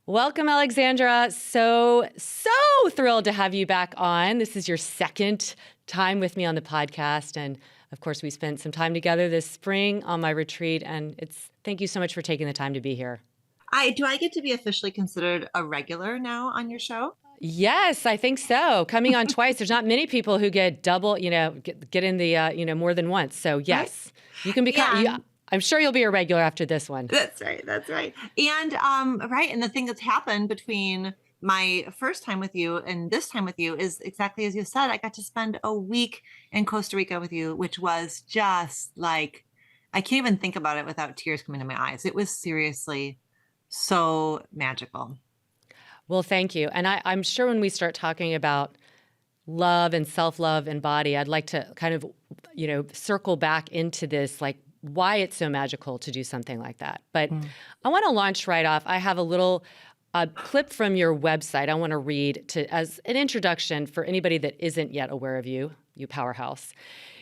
Welcome, Alexandra. So thrilled to have you back on. This is your second time with me on the podcast. And of course, we spent some time together this spring on my retreat. And thank you so much for taking the time to be here. Do I get to be officially considered a regular now on your show? Yes, I think so. Coming on twice. There's not many people who get double, get in the, more than once. So Right. yes, you can become, And I'm sure you'll be a regular after this one. that's right. That's right. And right. And the thing that's happened between my first time with you and this time with you is exactly as you said. I got to spend a week in Costa Rica with you, which was just like, I can't even think about it without tears coming to my eyes. It was seriously so magical. Well, thank you. And I'm sure when we start talking about love and self-love and body, I'd like to kind of, circle back into this, like why it's so magical to do something like that. But I want to launch right off. I have a little clip from your website I want to read as an introduction for anybody that isn't yet aware of you powerhouse.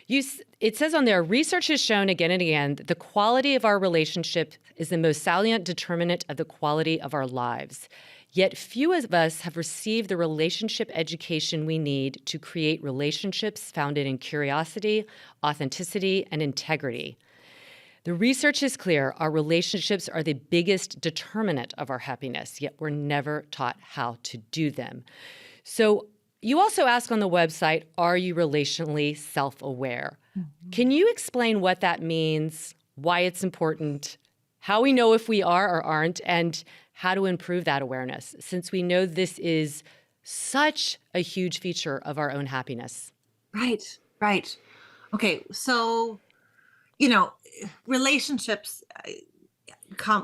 It says on there, research has shown again and again that the quality of our relationship is the most salient determinant of the quality of our lives. Yet few of us have received the relationship education we need to create relationships founded in curiosity, authenticity, and integrity. The research is clear. Our relationships are the biggest determinant of our happiness, yet we're never taught how to do them. So you also ask on the website, are you relationally self-aware? Mm-hmm. Can you explain what that means, why it's important, how we know if we are or aren't, and how to improve that awareness, since we know this is such a huge feature of our own happiness? Right. Right. Okay. So, relationships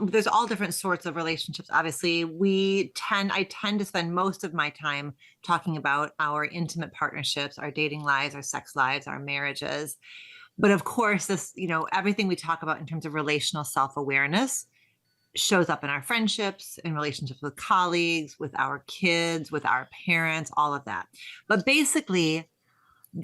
there's all different sorts of relationships. Obviously, I tend to spend most of my time talking about our intimate partnerships, our dating lives, our sex lives, our marriages. But of course, everything we talk about in terms of relational self-awareness shows up in our friendships, in relationships with colleagues, with our kids, with our parents, all of that. But basically,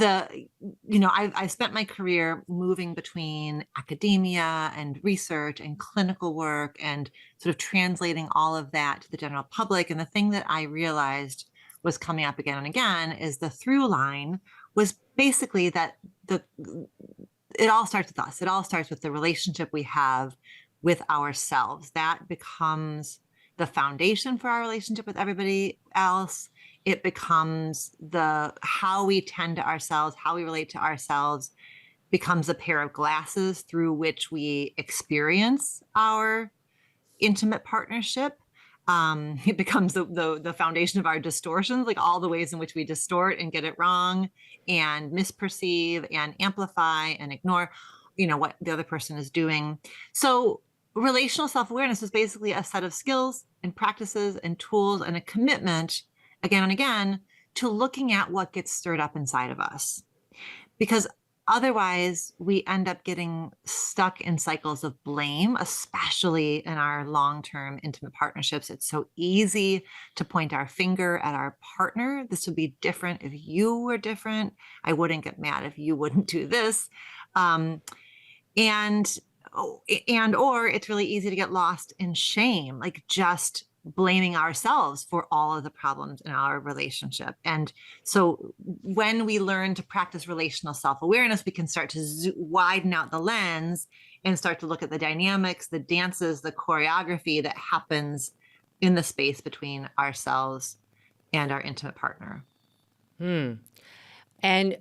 I spent my career moving between academia and research and clinical work and sort of translating all of that to the general public. And the thing that I realized was coming up again and again is the through line was basically that it all starts with us. It all starts with the relationship we have with ourselves. That becomes the foundation for our relationship with everybody else. It becomes how we tend to ourselves, how we relate to ourselves, becomes a pair of glasses through which we experience our intimate partnership. It becomes the foundation of our distortions, like all the ways in which we distort and get it wrong and misperceive and amplify and ignore, what the other person is doing. So relational self-awareness is basically a set of skills and practices and tools and a commitment again and again to looking at what gets stirred up inside of us. Because otherwise we end up getting stuck in cycles of blame, especially in our long-term intimate partnerships. It's so easy to point our finger at our partner. This would be different if you were different. I wouldn't get mad if you wouldn't do this. Or it's really easy to get lost in shame, like just blaming ourselves for all of the problems in our relationship. And so when we learn to practice relational self-awareness, we can start to widen out the lens and start to look at the dynamics, the dances, the choreography that happens in the space between ourselves and our intimate partner. And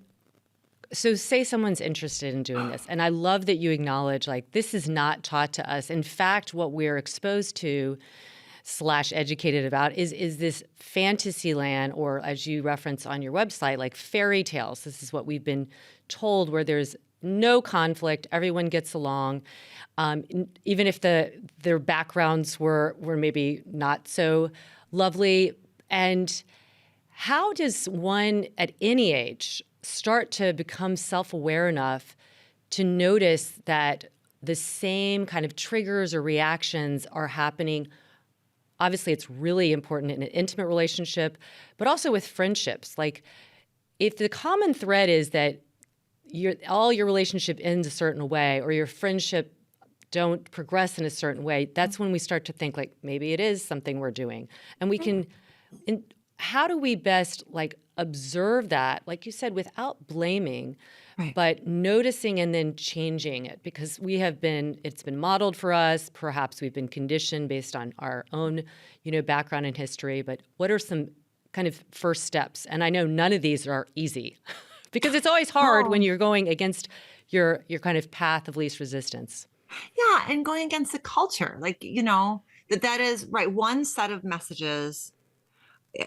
so say someone's interested in doing this, and I love that you acknowledge, like, this is not taught to us. In fact, what we're exposed to / educated about is this fantasy land, or as you reference on your website, like fairy tales. This is what we've been told, where there's no conflict, everyone gets along, even if their backgrounds were maybe not so lovely. And how does one at any age start to become self-aware enough to notice that the same kind of triggers or reactions are happening? Obviously, it's really important in an intimate relationship, but also with friendships. Like, if the common thread is that all your relationship ends a certain way, or your friendship don't progress in a certain way, that's when we start to think like maybe it is something we're doing. And we can, how do we best like observe that, like you said, without blaming, Right. but noticing and then changing it? Because it's been modeled for us. Perhaps we've been conditioned based on our own, background and history. But what are some kind of first steps? And I know none of these are easy because it's always hard when No. you're going against your kind of path of least resistance. Yeah, and going against the culture, like, that is right. One set of messages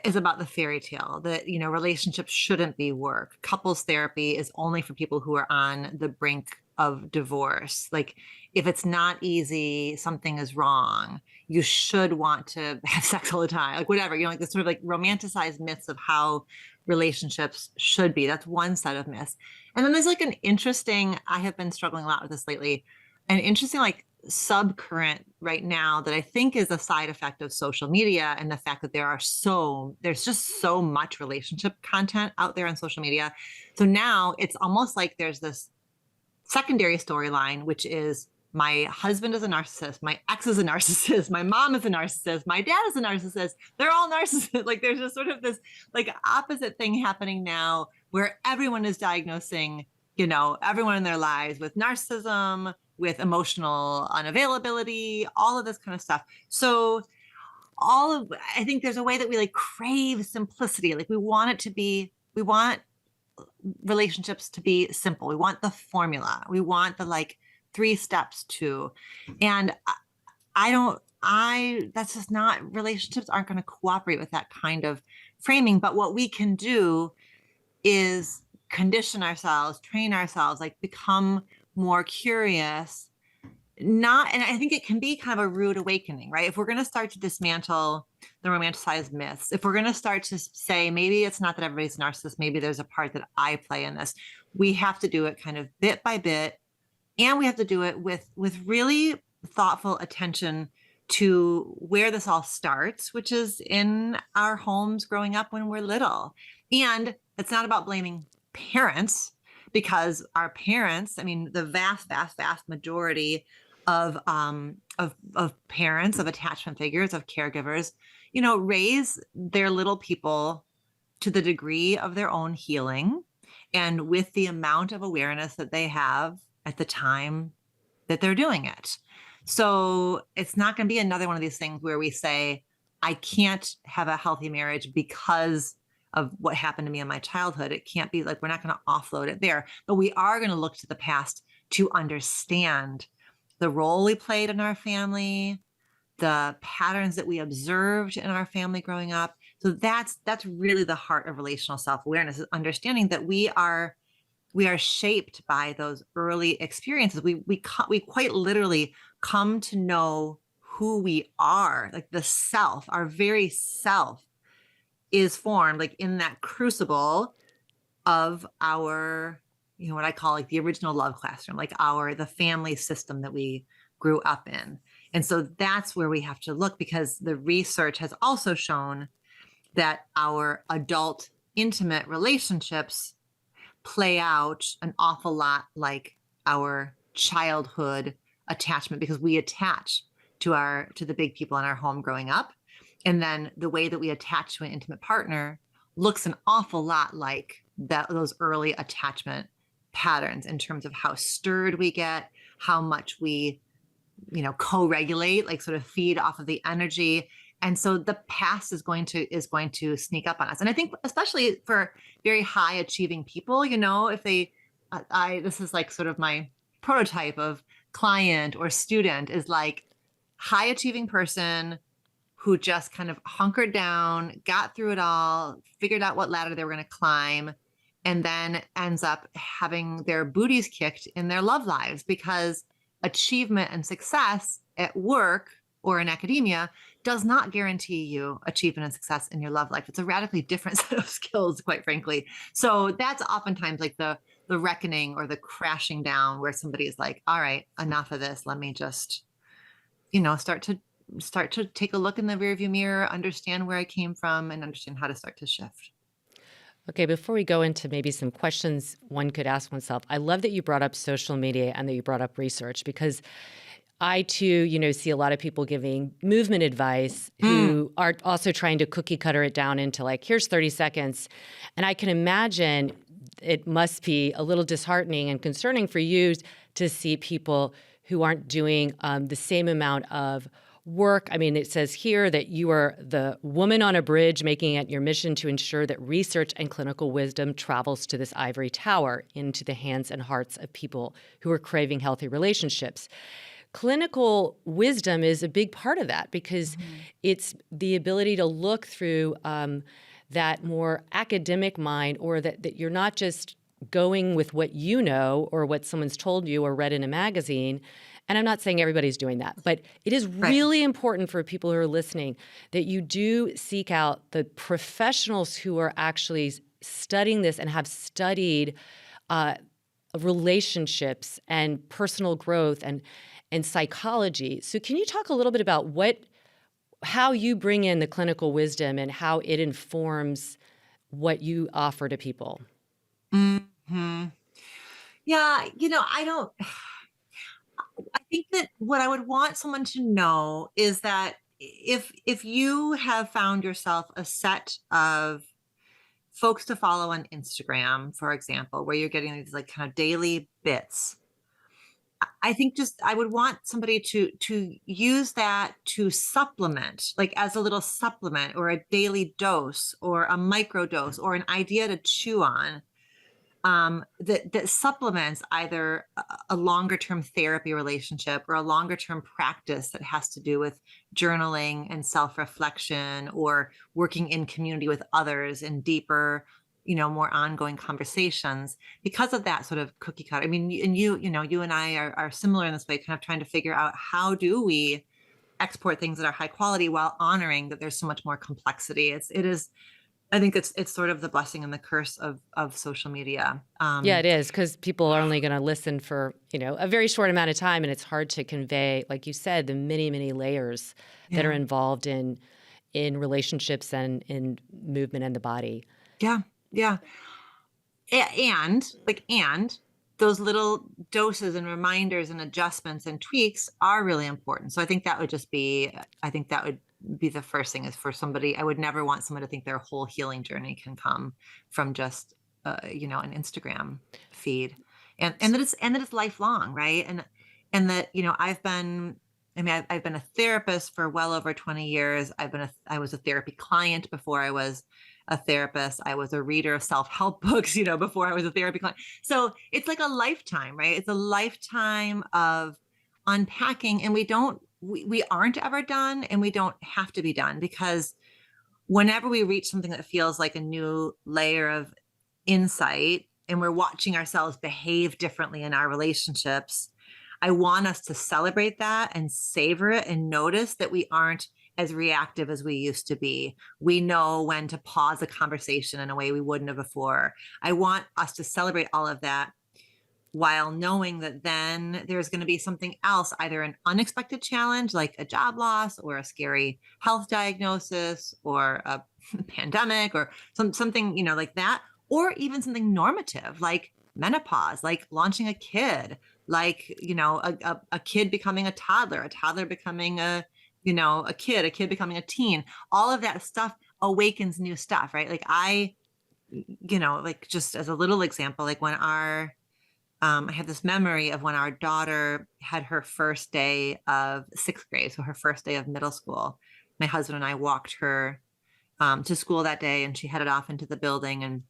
is about the fairy tale that, relationships shouldn't be work. Couples therapy is only for people who are on the brink of divorce. Like, if it's not easy, something is wrong. You should want to have sex all the time, like whatever, like this sort of like romanticized myths of how relationships should be. That's one set of myths. And then there's like I have been struggling a lot with this lately, an interesting like subcurrent right now that I think is a side effect of social media and the fact that there's just so much relationship content out there on social media. So now it's almost like there's this secondary storyline, which is my husband is a narcissist, my ex is a narcissist, my mom is a narcissist, my dad is a narcissist. They're all narcissists. Like there's just sort of this like opposite thing happening now where everyone is diagnosing, everyone in their lives with narcissism, with emotional unavailability, all of this kind of stuff. So I think there's a way that we like crave simplicity. Like we want relationships to be simple. We want the formula. We want the like 3 steps to, and that's just not, relationships aren't going to cooperate with that kind of framing. But what we can do is condition ourselves, train ourselves, like become more curious. And I think it can be kind of a rude awakening, right? If we're going to start to dismantle the romanticized myths, if we're going to start to say, maybe it's not that everybody's a narcissist, maybe there's a part that I play in this, we have to do it kind of bit by bit. And we have to do it with really thoughtful attention to where this all starts, which is in our homes growing up when we're little. And it's not about blaming parents, because our parents, I mean, the vast, vast, vast majority of parents, of attachment figures, of caregivers, raise their little people to the degree of their own healing and with the amount of awareness that they have at the time that they're doing it. So it's not going to be another one of these things where we say, I can't have a healthy marriage because of what happened to me in my childhood. It can't be like, we're not going to offload it there, but we are going to look to the past to understand the role we played in our family, the patterns that we observed in our family growing up. So that's really the heart of relational self-awareness, is understanding that we are shaped by those early experiences. We quite literally come to know who we are, like the self, our very self is formed like in that crucible of our, what I call like the original love classroom, like the family system that we grew up in. And so that's where we have to look, because the research has also shown that our adult intimate relationships play out an awful lot like our childhood attachment, because we attach to the big people in our home growing up. And then the way that we attach to an intimate partner looks an awful lot like those early attachment patterns, in terms of how stirred we get, how much we, co-regulate, like sort of feed off of the energy. And so the past is going to sneak up on us. And I think especially for very high achieving people, if they, this is like sort of my prototype of client or student, is like high achieving person who just kind of hunkered down, got through it all, figured out what ladder they were going to climb, and then ends up having their booties kicked in their love lives, because achievement and success at work or in academia does not guarantee you achievement and success in your love life. It's a radically different set of skills, quite frankly. So that's oftentimes like the reckoning or the crashing down, where somebody is like, all right, enough of this. Let me just, start to take a look in the rearview mirror, understand where I came from, and understand how to start to shift. Okay, before we go into maybe some questions one could ask oneself, I love that you brought up social media and that you brought up research, because I too, see a lot of people giving movement advice Mm, who are also trying to cookie cutter it down into like, here's 30 seconds. And I can imagine it must be a little disheartening and concerning for you to see people who aren't doing the same amount of work. I mean, it says here that you are the woman on a bridge making it your mission to ensure that research and clinical wisdom travels to this ivory tower into the hands and hearts of people who are craving healthy relationships. Clinical wisdom is a big part of that because mhm. it's the ability to look through that more academic mind, or that you're not just going with what you know or what someone's told you or read in a magazine. And I'm not saying everybody's doing that, but it is Right. really important for people who are listening that you do seek out the professionals who are actually studying this and have studied uh, relationships and personal growth and psychology. So can you talk a little bit about how you bring in the clinical wisdom and how it informs what you offer to people? Mhm. Yeah, I don't I think that what I would want someone to know is that if you have found yourself a set of folks to follow on Instagram, for example, where you're getting these like kind of daily bits, I think just I would want somebody to use that to supplement, like as a little supplement or a daily dose or a micro dose or an idea to chew on, that supplements either a longer term therapy relationship or a longer term practice that has to do with journaling and self reflection or working in community with others in deeper, more ongoing conversations because of that sort of cookie cutter. I mean, and you and I are similar in this way, kind of trying to figure out how do we export things that are high quality while honoring that there's so much more complexity. It is I think it's sort of the blessing and the curse of social media. Yeah, it is, because people are only going to listen for, a very short amount of time, and it's hard to convey, like you said, the many, many layers that are Yeah. involved in relationships and in movement and the body. Yeah. Yeah. And those little doses and reminders and adjustments and tweaks are really important. So I think that would be the first thing is for somebody. I would never want someone to think their whole healing journey can come from just an Instagram feed. And that it's lifelong, right? And that, I've been a therapist for well over 20 years. I was a therapy client before I was a therapist. I was a reader of self-help books, before I was a therapy client. So it's like a lifetime, right? It's a lifetime of unpacking, and we aren't ever done, and we don't have to be done, because whenever we reach something that feels like a new layer of insight and we're watching ourselves behave differently in our relationships, I want us to celebrate that and savor it and notice that we aren't as reactive as we used to be. We know when to pause a conversation in a way we wouldn't have before. I want us to celebrate all of that while knowing that then there's going to be something else, either an unexpected challenge like a job loss or a scary health diagnosis or a pandemic or something, like that, or even something normative like menopause, like launching a kid, like, a kid becoming a toddler becoming a kid becoming a teen. All of that stuff awakens new stuff, right? Like like just as a little example, like when I have this memory of when our daughter had her first day of sixth grade, so her first day of middle school. My husband and I walked her to school that day, and she headed off into the building, and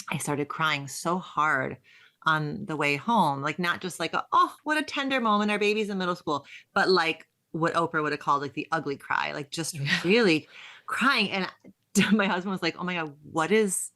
I started crying so hard on the way home, like not just like, oh, what a tender moment, our baby's in middle school, but like what Oprah would have called like the ugly cry, like just Yeah. really crying. And my husband was like, oh my God, what is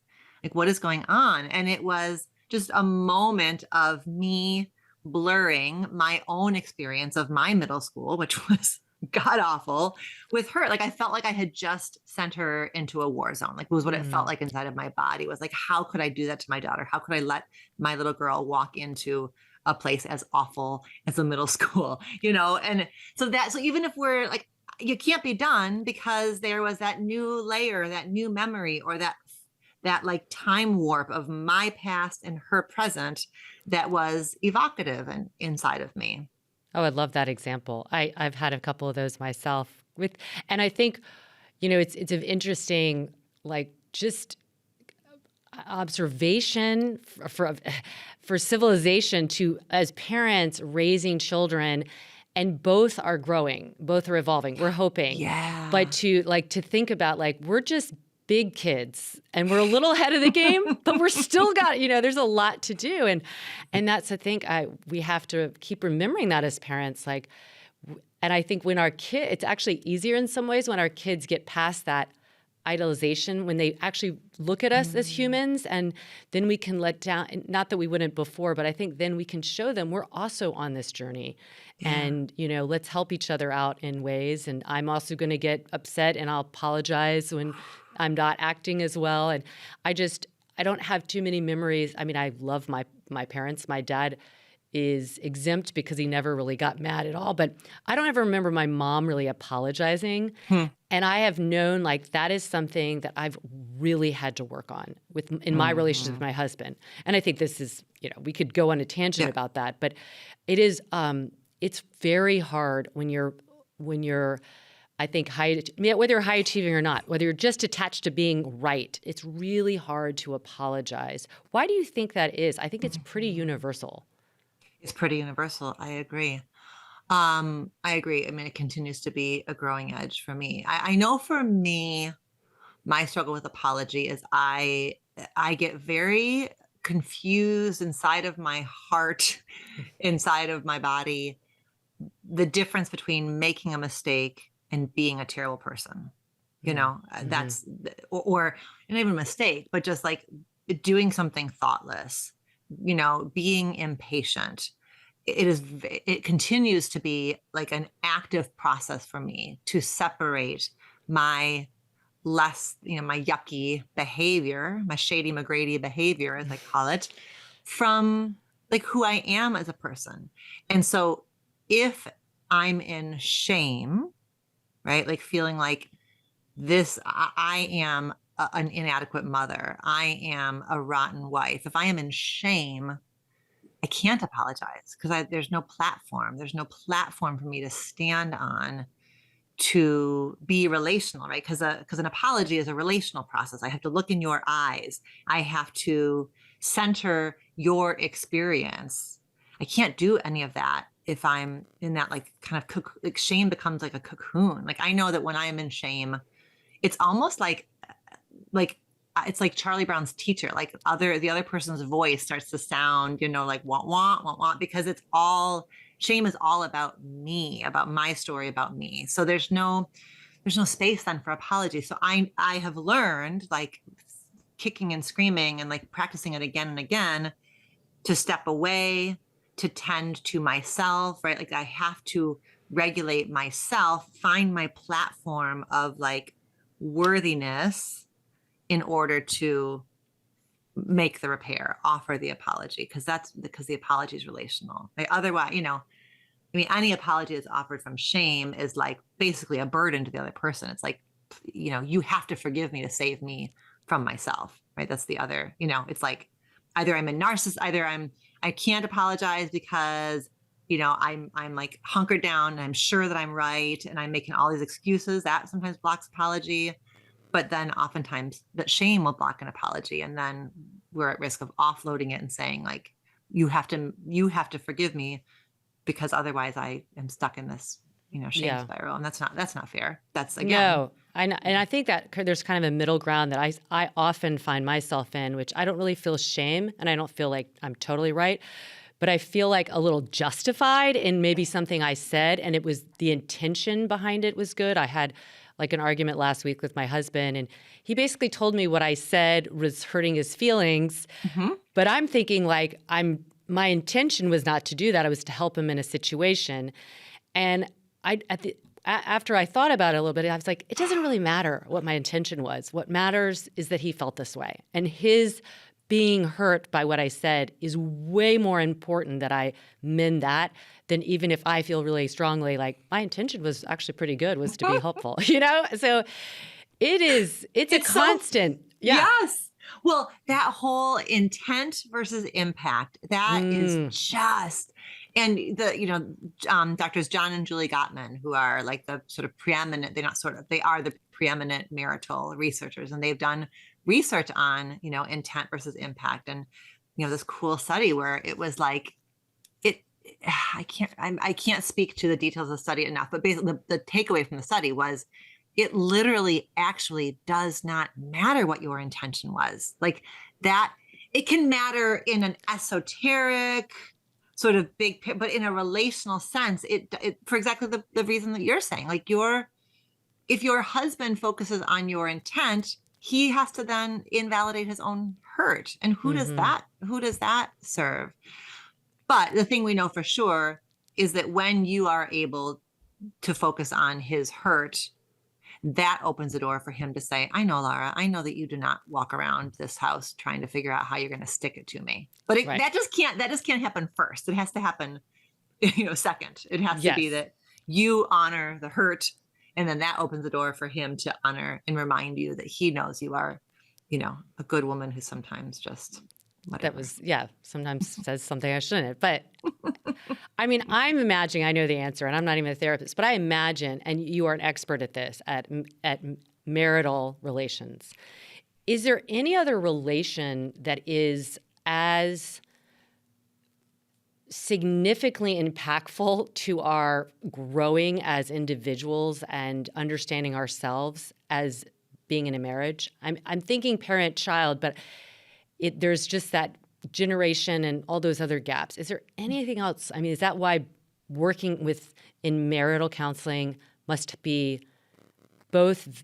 going on? And it was just a moment of me blurring my own experience of my middle school, which was god awful, with her. Like I felt like I had just sent her into a war zone. Like it was what it felt Mm. like inside of my body, was like, how could I do that to my daughter? How could I let my little girl walk into a place as awful as a middle school, And so even if we're like, you can't be done because there was that new layer, that new memory, or that like time warp of my past and her present that was evocative and inside of me. Oh, I love that example. I've had a couple of those myself and I think, it's an interesting, like, just observation for civilization to, as parents raising children, and both are growing, both are evolving. We're hoping, but Yeah. to think about, like, we're just big kids and we're a little ahead of the game, but we're still got, there's a lot to do, and that's, I think, we have to keep remembering that as parents, like. And I think when it's actually easier in some ways when our kids get past that idolization, when they actually look at us as Mm, humans, and then we can let down, not that we wouldn't before, but I think then we can show them we're also on this journey. yeah. And, let's help each other out in ways. And I'm also going to get upset and I'll apologize when I'm not acting as well. And I don't have too many memories. I mean, I love my parents. My dad is exempt because he never really got mad at all. But I don't ever remember my mom really apologizing. Hmm. And I have known, like, that is something that I've really had to work on in my relationship with Mhm. my husband. And I think this is, we could go on a tangent Yeah. about that, but it is, it's very hard when you're, I think, whether you're high achieving or not, whether you're just attached to being right, it's really hard to apologize. Why do you think that is? I think it's pretty Mhm. universal. It's pretty universal. I agree. I agree. I mean, it continues to be a growing edge for me. I know for me, my struggle with apology is I get very confused inside of my heart, inside of my body, the difference between making a mistake and being a terrible person. Mm-hmm. Or not even a mistake, but just like doing something thoughtless, being impatient. It continues to be like an active process for me to separate my my yucky behavior, my shady McGrady behavior, as I call it, from like who I am as a person. And so if I'm in shame, right, like feeling like I am an inadequate mother, I am a rotten wife. If I am in shame, I can't apologize because there's no platform. There's no platform for me to stand on to be relational, right? Because an apology is a relational process. I have to look in your eyes. I have to center your experience. I can't do any of that if I'm in that like kind of like shame becomes like a cocoon. Like I know that when I am in shame, it's almost like it's like Charlie Brown's teacher. Like the other person's voice starts to sound, like want want want want because it's all shame is all about me, about my story, about me. So there's no space then for apology. So I have learned like kicking and screaming and like practicing it again and again to step away, to tend to myself, right? Like I have to regulate myself, find my platform of like worthiness in order to make the repair, offer the apology, because the apology is relational. Right? Otherwise, I mean, any apology that's offered from shame is like basically a burden to the other person. It's like, you have to forgive me to save me from myself, right? That's the other, it's like either I'm a narcissist, I can't apologize because, I'm like hunkered down and I'm sure that I'm right. And I'm making all these excuses that sometimes blocks apology. But then oftentimes that shame will block an apology. And then we're at risk of offloading it and saying like, you have to forgive me because otherwise I am stuck in this, shame Yeah. spiral. And that's not fair. That's again, No, and I think that there's kind of a middle ground that I often find myself in, which I don't really feel shame, and I don't feel like I'm totally right, but I feel like a little justified in maybe something I said, and it was the intention behind it was good. I had like an argument last week with my husband, and he basically told me what I said was hurting his feelings, mhm, but I'm thinking like my intention was not to do that. I was to help him in a situation. And after I thought about it a little bit, I was like, it doesn't really matter what my intention was. What matters is that he felt this way. And his being hurt by what I said is way more important that I mend that than even if I feel really strongly like my intention was actually pretty good, was to be helpful, So it's a it's so constant. Yeah. yes. Well, that whole intent versus impact, that is Mm, just And doctors John and Julie Gottman, who are like the sort of preeminent, they are the preeminent marital researchers, and they've done research on, intent versus impact. And, this cool study where it was like, it, I can't speak to the details of the study enough, but basically the takeaway from the study was it literally actually does not matter what your intention was. Like that, it can matter in an esoteric sort of big, but in a relational sense, it for exactly the reason that you're saying, like if your husband focuses on your intent, he has to then invalidate his own hurt. And who does that serve? But the thing we know for sure is that when you are able to focus on his hurt, that opens the door for him to say, I know, Lara, I know that you do not walk around this house trying to figure out how you're going to stick it to me. But Right. that just can't happen first. It has to happen, second. It has to be that you honor the hurt, and then that opens the door for him to honor and remind you that he knows you are, a good woman who sometimes just whatever. Sometimes says something I shouldn't. But I mean, I'm imagining, I know the answer, and I'm not even a therapist, but I imagine, and you are an expert at this, at marital relations. Is there any other relation that is as significantly impactful to our growing as individuals and understanding ourselves as being in a marriage? I'm thinking parent-child, but there's just that generation and all those other gaps. Is there anything else? I mean, is that why working in marital counseling must be both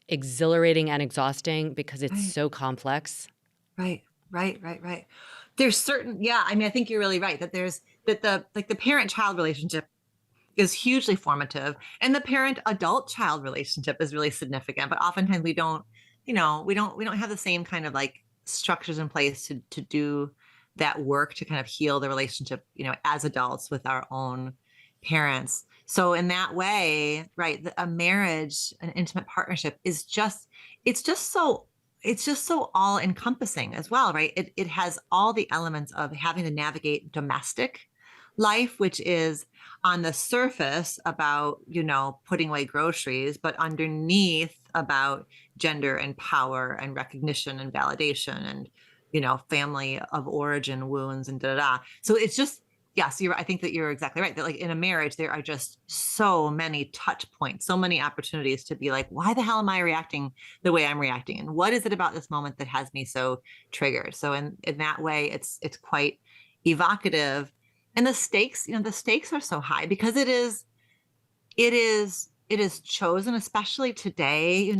exhilarating and exhausting because it's so complex? Right. There's I mean, I think you're really right that the parent-child relationship is hugely formative, and the parent-adult-child relationship is really significant. But oftentimes we don't have the same kind of like structures in place to do that work to kind of heal the relationship, as adults with our own parents. So in that way, right, a marriage, an intimate partnership it's just so all encompassing as well, right? It has all the elements of having to navigate domestic life, which is on the surface about, putting away groceries, but underneath about gender and power and recognition and validation and, family of origin wounds and So it's just, yes, I think that you're exactly right. That like in a marriage, there are just so many touch points, so many opportunities to be like, why the hell am I reacting the way I'm reacting? And what is it about this moment that has me so triggered? So in that way, it's quite evocative. And the stakes are so high because it is chosen, especially today.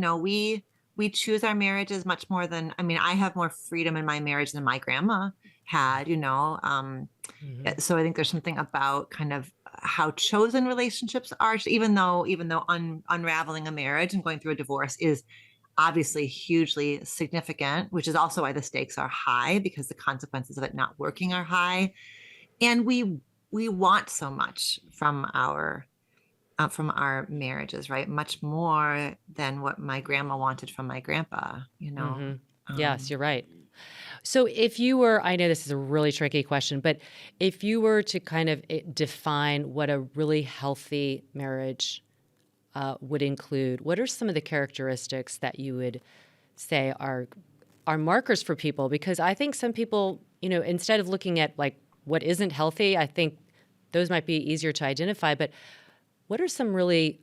We choose our marriages much more than, I mean, I have more freedom in my marriage than my grandma had, So I think there's something about kind of how chosen relationships are, even though unraveling a marriage and going through a divorce is obviously hugely significant, which is also why the stakes are high, because the consequences of it not working are high. And we want so much from our marriages, right? Much more than what my grandma wanted from my grandpa, Yes, you're right. So if you were, I know this is a really tricky question, but if you were to kind of define what a really healthy marriage would include, what are some of the characteristics that you would say are markers for people? Because I think some people, instead of looking at like what isn't healthy, I think those might be easier to identify. But what are some really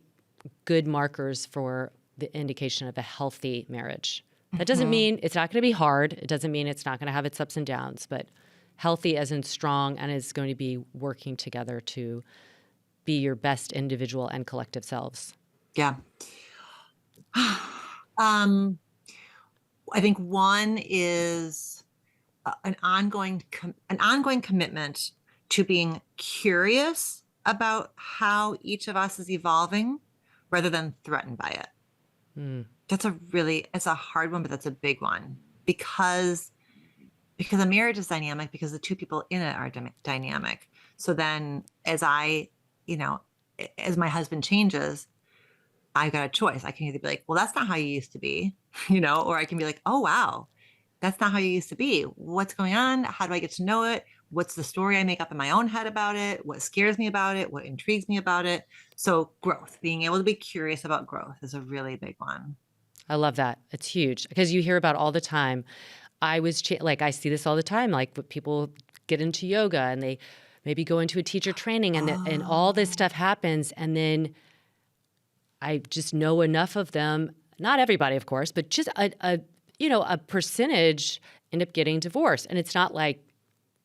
good markers for the indication of a healthy marriage? That doesn't mean it's not going to be hard. It doesn't mean it's not going to have its ups and downs, but healthy as in strong and is going to be working together to be your best individual and collective selves. Yeah. I think one is an ongoing commitment to being curious about how each of us is evolving rather than threatened by it. It's a hard one, but that's a big one because a marriage is dynamic because the two people in it are dynamic. So then as my husband changes, I've got a choice. I can either be like, well, that's not how you used to be, or I can be like, oh, wow, that's not how you used to be. What's going on? How do I get to know it? What's the story I make up in my own head about it? What scares me about it? What intrigues me about it? So growth, being able to be curious about growth is a really big one. I love that. It's huge because you hear about all the time. Like, I see this all the time. Like, people get into yoga and they maybe go into a teacher training, and all this Oh, stuff happens. And then I just know enough of them, not everybody, of course, but just a percentage end up getting divorced. And it's not like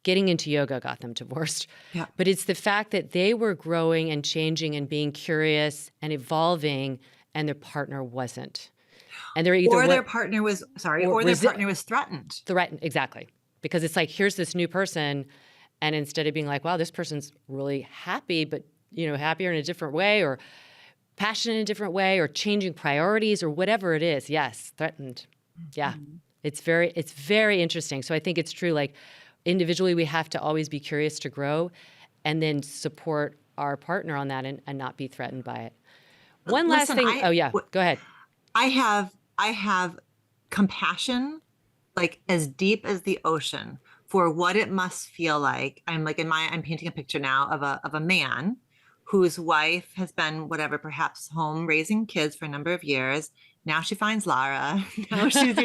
getting into yoga got them divorced, yeah. but it's the fact that they were growing and changing and being curious and evolving, and their partner wasn't. And they're either Or their what partner was, sorry, or or their resi- partner was threatened. threatened, exactly, because it's like, here's this new person, and instead of being like, wow, this person's really happy, but happier in a different way, or passionate in a different way, or changing priorities, or whatever it is. Yes, threatened. Yeah, Mhm. it's very interesting. So I think it's true. Like, individually, we have to always be curious to grow, and then support our partner on that, and not be threatened by it. One last Listen, thing. Oh yeah, go ahead. I have compassion like as deep as the ocean for what it must feel like. I'm painting a picture now of a man whose wife has been whatever, perhaps home raising kids for a number of years. Now she finds Lara. Now she's,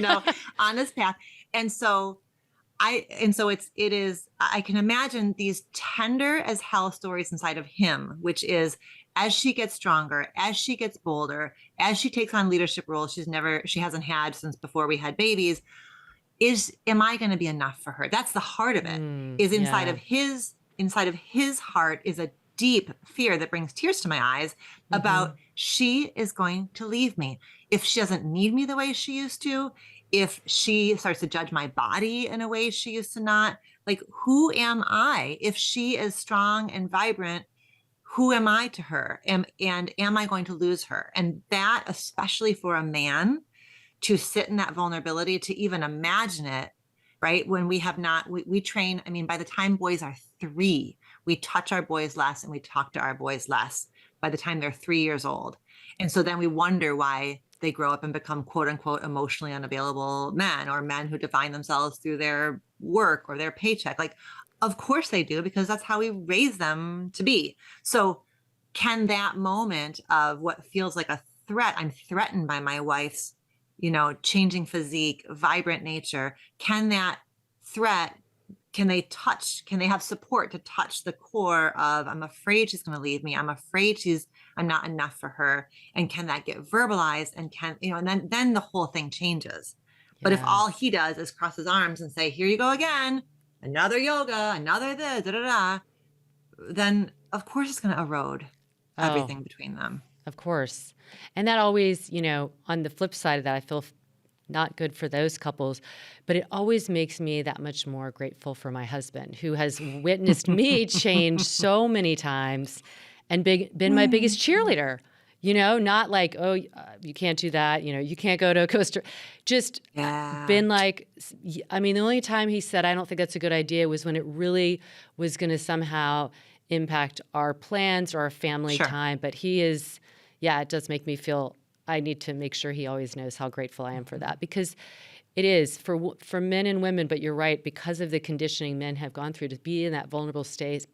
on this path. And so I can imagine these tender as hell stories inside of him, which is as she gets stronger, as she gets bolder, as she takes on leadership roles she hasn't had since before we had babies, am I going to be enough for her? That's the heart of it. Is Yeah. inside of his heart is a deep fear that brings tears to my eyes Mm-hmm. about she is going to leave me. If she doesn't need me the way she used to, if she starts to judge my body in a way she used to not, like, who am I? If she is strong and vibrant, who am I to her? And am I going to lose her? And that, especially for a man, to sit in that vulnerability, to even imagine it, right? When we have not, we train, I mean, by the time boys are 3, we touch our boys less and we talk to our boys less by the time they're 3 years old. And so then we wonder why they grow up and become quote unquote emotionally unavailable men, or men who define themselves through their work or their paycheck. Like, of course they do, because that's how we raise them to be. So can that moment of what feels like a threat, I'm threatened by my wife's, changing physique, vibrant nature, can that threat, can they have support to touch the core of, I'm afraid she's going to leave me. I'm not enough for her. And can that get verbalized, and and then the whole thing changes. But if all Yes. he does is cross his arms and say, here you go again, another yoga, another this, da, da, da, then of course it's going to erode Oh, everything between them. of course. And that always, on the flip side of that, I feel not good for those couples, but it always makes me that much more grateful for my husband, who has witnessed me change so many times, and been my biggest cheerleader. Not like, oh, you can't do that. You can't go to Costa. Just Yeah, been like, I mean, the only time he said, I don't think that's a good idea, was when it really was going to somehow impact our plans or our family sure. time. But he is, yeah, it does make me feel I need to make sure he always knows how grateful I am for that, because it is for men and women. But you're right, because of the conditioning men have gone through, to be in that vulnerable space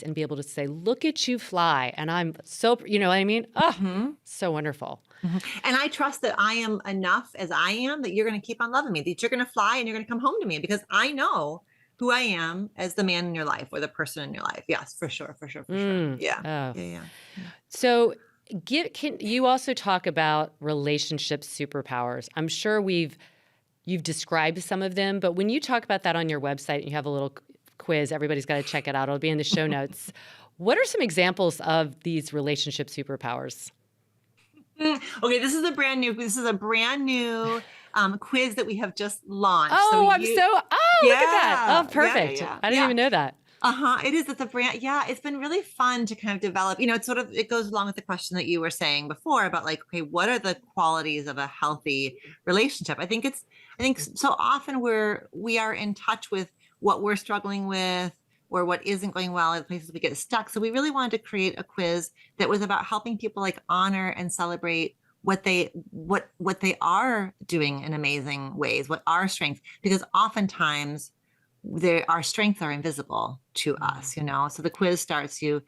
and be able to say, "Look at you fly," and I'm so, you know what I mean? Oh, Mhm. so wonderful. Mhm. And I trust that I am enough as I am, that you're going to keep on loving me, that you're going to fly and you're going to come home to me, because I know who I am as the man in your life, or the person in your life. Yes, for sure, for sure, for sure. Yeah. Oh, Yeah, yeah. Yeah. so can you also talk about relationship superpowers? I'm sure you've described some of them, but when you talk about that on your website and you have a little quiz, everybody's got to check it out. It'll be in the show notes. What are some examples of these relationship superpowers? Okay, this is a brand new quiz that we have just launched. So Oh, look at that. Oh, yeah, yeah, yeah, perfect. yeah, I didn't yeah. even know that. Uh-huh. It is. It's a brand. Yeah, it's been really fun to kind of develop. It goes along with the question that you were saying before about, like, okay, what are the qualities of a healthy relationship? I think so often we are in touch with what we're struggling with, or what isn't going well, the places we get stuck. So we really wanted to create a quiz that was about helping people, like, honor and celebrate what they are doing in amazing ways, what are strengths, because oftentimes our strengths are invisible to us, so the quiz starts, you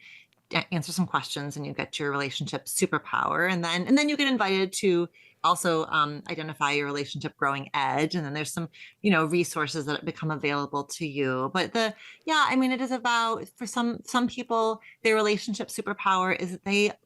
answer some questions and you get your relationship superpower, and then you get invited to also identify your relationship growing edge, and then there's some resources that become available to you. But it is about, for some people, their relationship superpower is that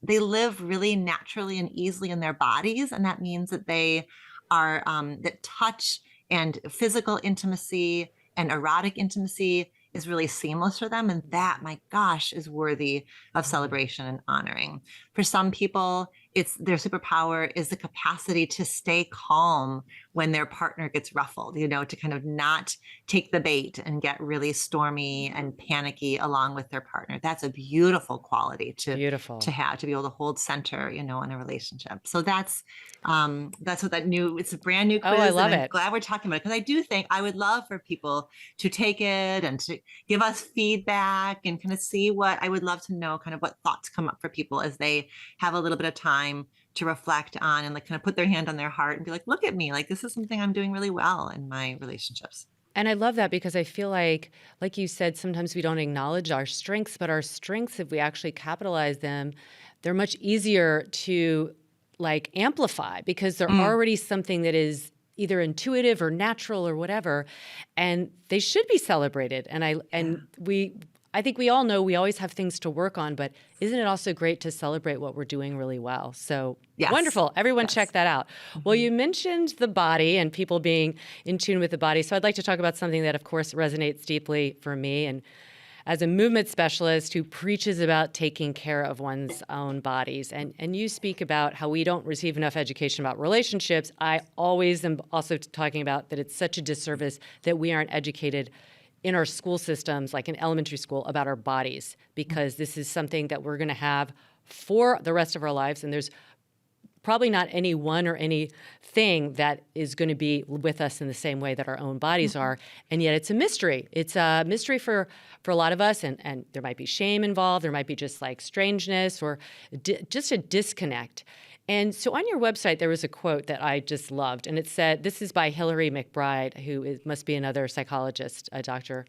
they live really naturally and easily in their bodies, and that means that they are that touch and physical intimacy and erotic intimacy is really seamless for them. And that, my gosh, is worthy of celebration and honoring. For some people, it's their superpower is the capacity to stay calm when their partner gets ruffled, to kind of not take the bait and get really stormy and panicky along with their partner. That's a beautiful quality Beautiful. to have, to be able to hold center, in a relationship. So that's what it's a brand new Oh, I quiz, and love I'm it. glad we're talking about it, because I do think I would love for people to take it and to give us feedback and kind of see I would love to know kind of what thoughts come up for people as they have a little bit of time to reflect on and like kind of put their hand on their heart and be like, look at me, like this is something I'm doing really well in my relationships. And I love that because I feel like you said, sometimes we don't acknowledge our strengths, but our strengths, if we actually capitalize them, they're much easier to like amplify because they're Mm, already something that is either intuitive or natural or whatever, and they should be celebrated. I think we all know we always have things to work on, but isn't it also great to celebrate what we're doing really well? So yes. wonderful. Everyone check Yes. that out. Well, Mhm. you mentioned the body and people being in tune with the body. So I'd like to talk about something that, of course, resonates deeply for me. And as a movement specialist who preaches about taking care of one's own bodies, and you speak about how we don't receive enough education about relationships, I always am also talking about that it's such a disservice that we aren't educated in our school systems, like in elementary school, about our bodies, because this is something that we're going to have for the rest of our lives. And there's probably not any one or anything that is going to be with us in the same way that our own bodies Mhm. are. And yet it's a mystery. It's a mystery for a lot of us. And there might be shame involved. There might be just like strangeness or just a disconnect. And so on your website, there was a quote that I just loved. And it said, this is by Hilary McBride, must be another psychologist, a doctor.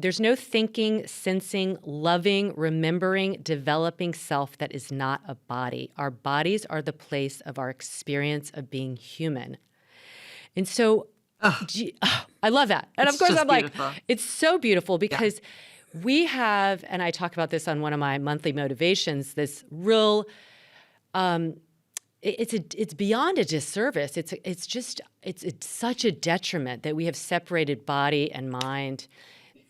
There's no thinking, sensing, loving, remembering, developing self that is not a body. Our bodies are the place of our experience of being human. And so, Oh, I love that. And of it's course, just I'm like, beautiful. it's so beautiful Yeah. because we have, and I talk about this on one of my monthly motivations, this real, it's beyond a disservice. It's such a detriment that we have separated body and mind,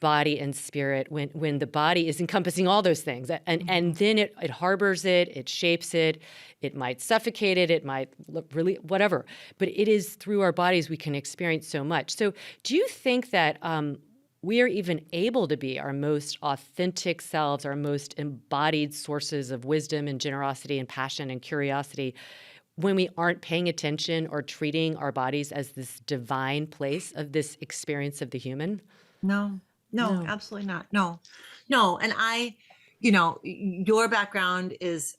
body and spirit, when the body is encompassing all those things, and Mhm. then it harbors it, it shapes it, it might suffocate it, it might look really whatever, but it is through our bodies we can experience so much. So do you think that we are even able to be our most authentic selves, our most embodied sources of wisdom and generosity and passion and curiosity, when we aren't paying attention or treating our bodies as this divine place of this experience of the human? No, no, No. absolutely not. No, no. And your background is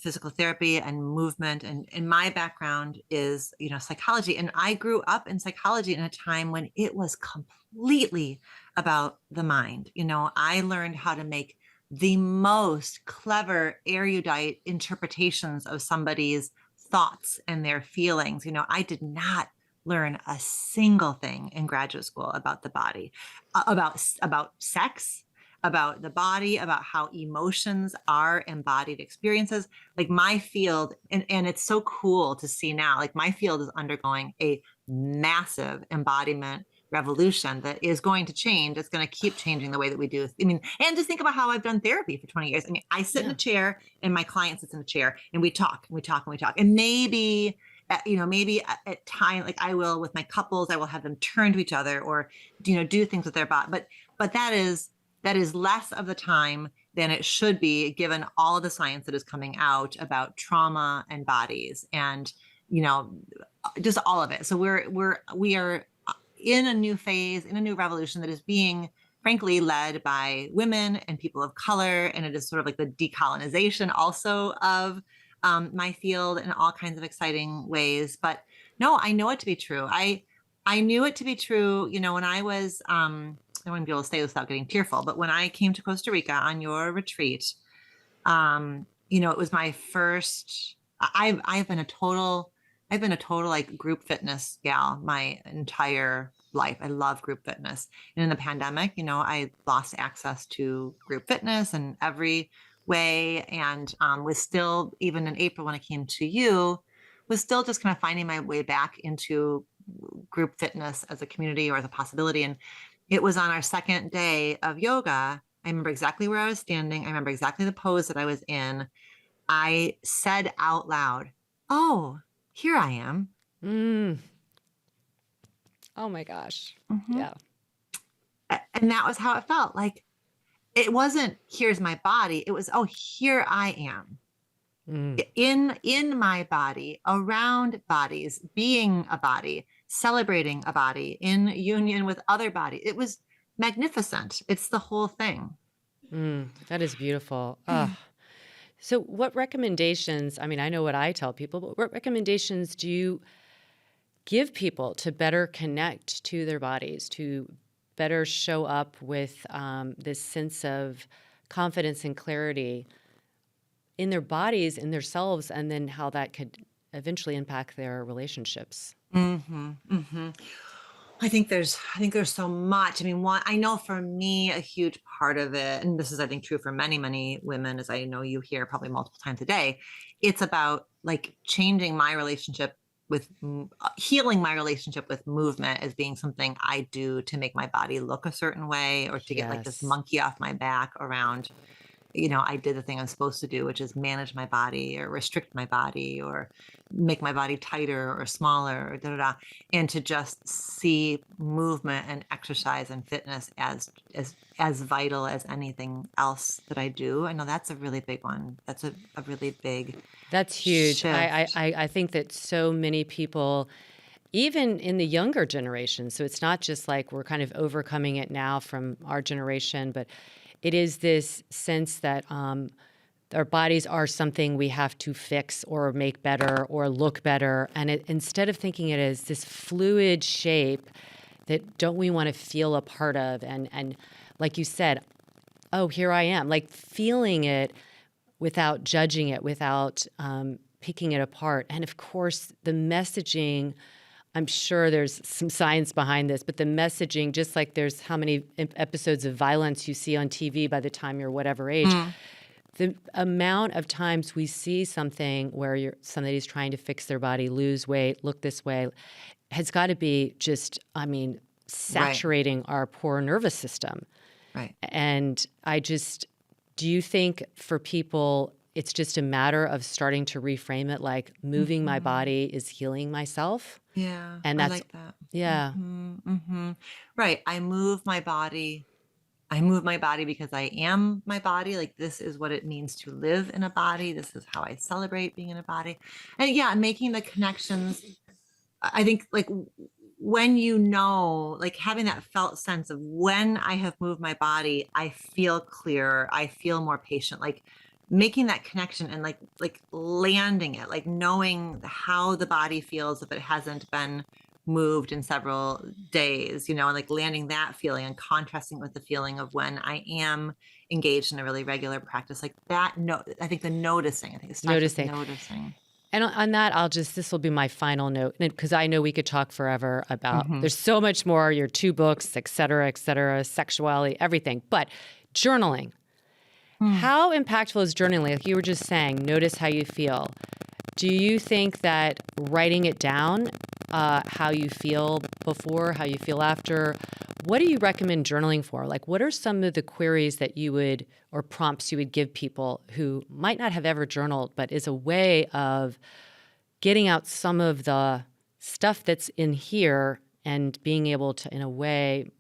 physical therapy and movement, and my background is, psychology. And I grew up in psychology in a time when it was completely about the mind. I learned how to make the most clever, erudite interpretations of somebody's thoughts and their feelings. I did not learn a single thing in graduate school about the body, about sex, about the body, about how emotions are embodied experiences. Like my field, and it's so cool to see now, like my field is undergoing a massive embodiment revolution that is going to change. It's going to keep changing the way that we do. I mean, and just think about how I've done therapy for 20 years. I mean, I sit in a Yeah. chair and my client sits in a chair and we talk and we talk and we talk. And maybe at time, like I will with my couples, I will have them turn to each other or do things with their body, but that is less of the time than it should be, given all of the science that is coming out about trauma and bodies, and you know just all of it. So we are in a new phase, in a new revolution that is being frankly led by women and people of color, and it is sort of like the decolonization also of my field in all kinds of exciting ways. But no, I know it to be true. I knew it to be true, when I was, I wouldn't be able to say this without getting tearful, but when I came to Costa Rica on your retreat, it was my first, I've been a total like group fitness gal my entire life. I love group fitness. And in the pandemic, I lost access to group fitness in every way. And was still, even in April when I came to you, was still just kind of finding my way back into group fitness as a community or as a possibility. And it was on our second day of yoga. I remember exactly where I was standing. I remember exactly the pose that I was in. I said out loud, "Oh, here I am." Mm. Oh my gosh. Mhm. Yeah. And that was how it felt. Like it wasn't, "Here's my body." It was, "Oh, here I am." Mm. In my body, around bodies, being a body, celebrating a body, in union with other bodies. It was magnificent. It's the whole thing. Mm. That is beautiful. So, what recommendations? I mean, I know what I tell people, but what recommendations do you give people to better connect to their bodies, to better show up with this sense of confidence and clarity in their bodies, in themselves, and then how that could eventually impact their relationships? Mhm, mhm. I think there's so much. I mean, one, I know for me, a huge part of it, and this is, I think, true for many, many women, as I know you hear probably multiple times a day, it's about like changing my relationship with healing my relationship with movement as being something I do to make my body look a certain way or to get like this Yes. monkey off my back around, I did the thing I'm supposed to do, which is manage my body or restrict my body or make my body tighter or smaller or da da da. And to just see movement and exercise and fitness as vital as anything else that I do. I know that's a really big one. That's a really big That's huge. shift. I think that so many people, even in the younger generation, so it's not just like we're kind of overcoming it now from our generation, but it is this sense that our bodies are something we have to fix or make better or look better. And instead of thinking it as this fluid shape that don't we want to feel a part of, and like you said, oh, here I am, like feeling it without judging it, without picking it apart. And of course, the messaging, I'm sure there's some science behind this, but the messaging, just like there's how many episodes of violence you see on TV by the time you're whatever age, Mm, the amount of times we see something where somebody's trying to fix their body, lose weight, look this way, has got to be just, I mean, right, saturating our poor nervous system. right. And do you think for people, it's just a matter of starting to reframe it like moving my Hmm. body is healing myself? Yeah, And I that's, like that. yeah, Hmm. Hmm. Right. I move my body because I am my body. Like this is what it means to live in a body. This is how I celebrate being in a body. And yeah, making the connections. I think like when like having that felt sense of when I have moved my body, I feel clearer. I feel more patient. Like making that connection and like landing it, like knowing how the body feels if it hasn't been moved in several days, and like landing that feeling and contrasting with the feeling of when I am engaged in a really regular practice like that. No, I think I think it starts with noticing. noticing. And on that, this will be my final note, because I know we could talk forever about, Hmm. there's so much more, your two books, et cetera, sexuality, everything. But journaling, Hmm. how impactful is journaling? Like you were just saying, notice how you feel. Do you think that writing it down, how you feel before, how you feel after, what do you recommend journaling for? Like, what are some of the queries that you would, or prompts you would give people who might not have ever journaled, but is a way of getting out some of the stuff that's in here and being able to, in a way,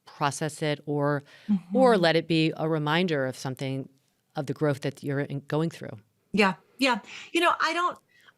process it or Hmm. let it be a reminder of something of the growth that you're going through? Yeah, yeah.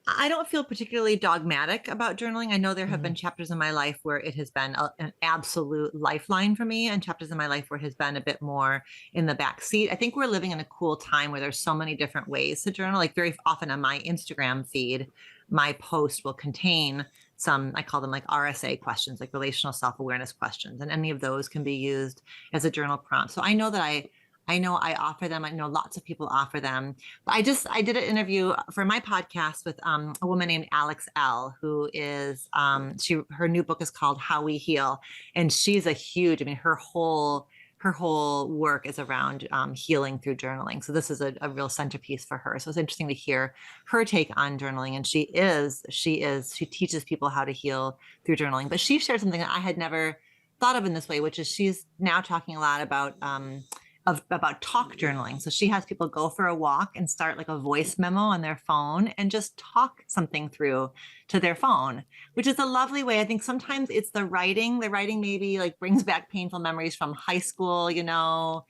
I don't feel particularly dogmatic about journaling. I know there have been Mhm. chapters in my life where it has been an absolute lifeline for me, and chapters in my life where it has been a bit more in the back seat. I think we're living in a cool time where there's so many different ways to journal. Like very often on my Instagram feed, my post will contain some, I call them like RSA questions, like relational self-awareness questions. And any of those can be used as a journal prompt. So I know that I know I offer them. I know lots of people offer them. But I did an interview for my podcast with a woman named Alex L, who is her new book is called How We Heal, and she's a huge. I mean, her whole work is around healing through journaling. So this is a real centerpiece for her. So it's interesting to hear her take on journaling. And she teaches people how to heal through journaling. But she shared something that I had never thought of in this way, which is she's now talking a lot about talk journaling. So she has people go for a walk and start like a voice memo on their phone and just talk something through to their phone, which is a lovely way. I think sometimes it's the writing. The writing maybe like brings back painful memories from high school, or Yeah.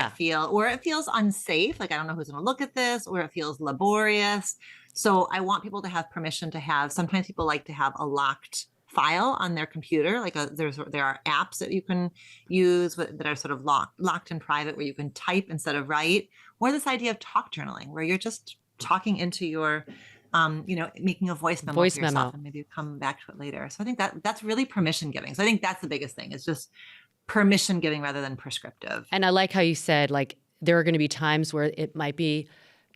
it feels unsafe. Like, I don't know who's going to look at this, or it feels laborious. So I want people to have permission to have, sometimes people like to have a locked file on their computer. Like there are apps that you can use that are sort of locked in private, where you can type instead of write, or this idea of talk journaling, where you're just talking into your, making a voice memo Voice for yourself, memo. and maybe you come back to it later. So I think that's really permission giving. So I think that's the biggest thing. It's just permission giving rather than prescriptive. And I like how you said, like, there are going to be times where it might be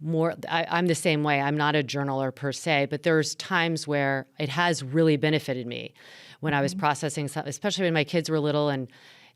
more, I'm the same way. I'm not a journaler per se, but there's times where it has really benefited me when I was processing something, especially when my kids were little and,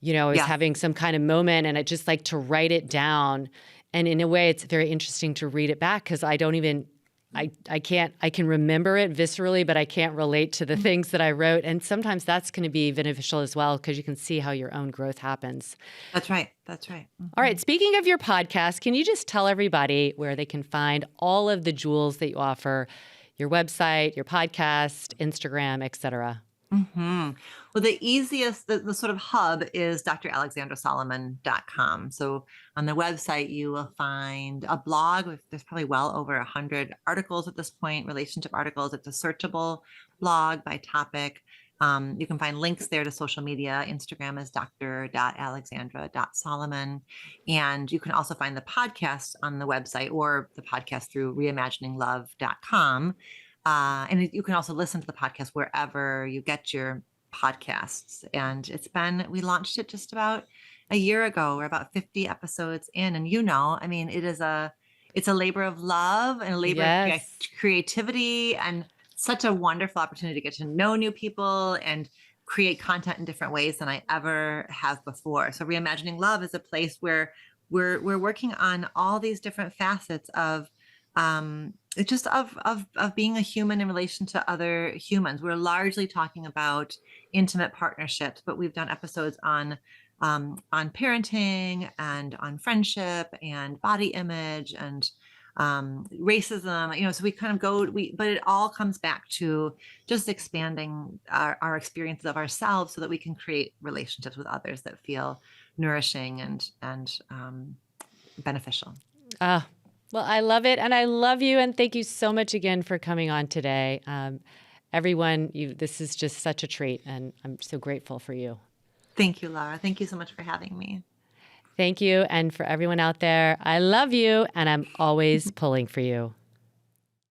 I was having some kind of moment, and I just like to write it down. And in a way, it's very interesting to read it back, because I don't even, I can remember it viscerally, but I can't relate to the things that I wrote. And sometimes that's going to be beneficial as well, because you can see how your own growth happens. That's right. That's right. Mm-hmm. All right. Speaking of your podcast, can you just tell everybody where they can find all of the jewels that you offer, your website, your podcast, Instagram, et cetera? Mm-hmm. Well, the easiest, the sort of hub is dralexandrasolomon.com. So on the website, you will find a blog. There's probably well over 100 articles at this point, relationship articles. It's a searchable blog by topic. You can find links there to social media. Instagram is dr.alexandra.solomon. And you can also find the podcast on the website, or the podcast through reimagininglove.com. And you can also listen to the podcast wherever you get your podcasts. And we launched it just about a year ago. We're about 50 episodes in. And I mean, it's a labor of love and a labor of creativity, and such a wonderful opportunity to get to know new people and create content in different ways than I ever have before. So Reimagining Love is a place where we're working on all these different facets of just of being a human in relation to other humans. We're largely talking about intimate partnerships, but we've done episodes on parenting and on friendship and body image and racism. So we kind of but it all comes back to just expanding our experiences of ourselves, so that we can create relationships with others that feel nourishing and beneficial. Well, I love it, and I love you, and thank you so much again for coming on today. Everyone, this is just such a treat, and I'm so grateful for you. Thank you, Lara. Thank you so much for having me. Thank you, and for everyone out there, I love you, and I'm always pulling for you.